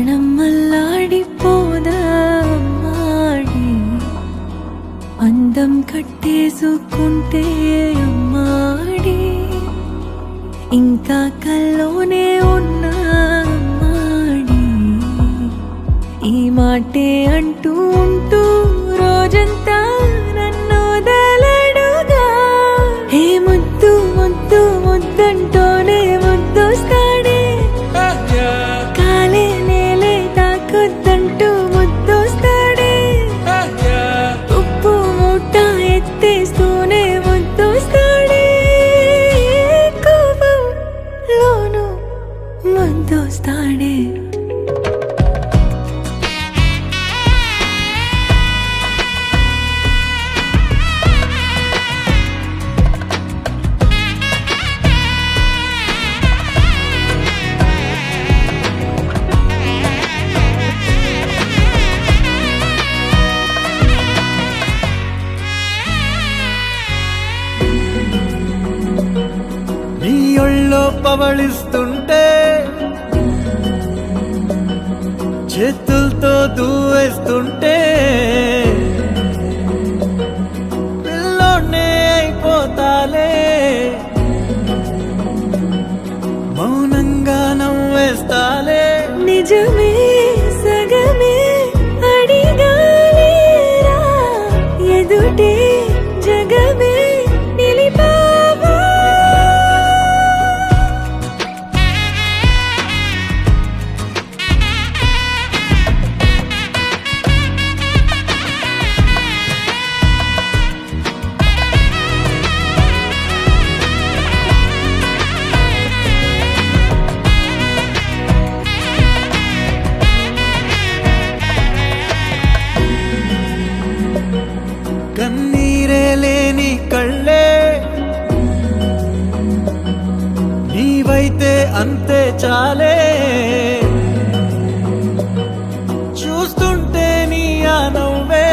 ప్రాణం అల్లాడిపోదా అమ్మాడి, అందం కట్టేసుకుంటే అమ్మాడి, ఇంకా కల్లోనే ఉన్నా అమ్మాడి, ఈ మాటే అంటూ ఉంటూ రోజంతా నన్ను వదలడుగా. హే ముద్దు ముద్దు ముద్దంటూనే ముద్దొస్తాడే, కాలే నేలే తాకొద్దంటూ ముద్దొస్తాడే, ఉప్పు మూట ఎత్తేస్తూనే ముద్దొస్తాడే, కోపంలోను ముద్దొస్తాడే. నీ ఒళ్ళో పవళిస్తుంటే చేతులతో దూవేస్తుంటే పిల్లోనే అయిపోతాలే, మౌనంగా నవ్వేస్తాలే. నిజమే సగమే అడిగాలేరా, ఎదుటే జగమే నిలిపావా. కన్నీరే లేని కళ్ళే నీవైతే అంతే చాలే, చూస్తుంటే నీ ఆ నవ్వే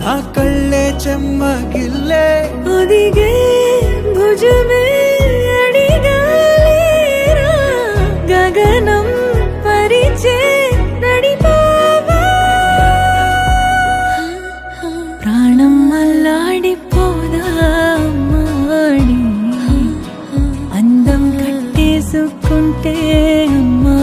నా కళ్ళే చెమ్మగిల్లే. ఒదిగే భుజమే అడిగాలేరా, గగనం పరిచే నడిపావా. ప్రాణం అల్లాడిపోదా అమ్మాడి, అందం కట్టేసుకుంటే అమ్మా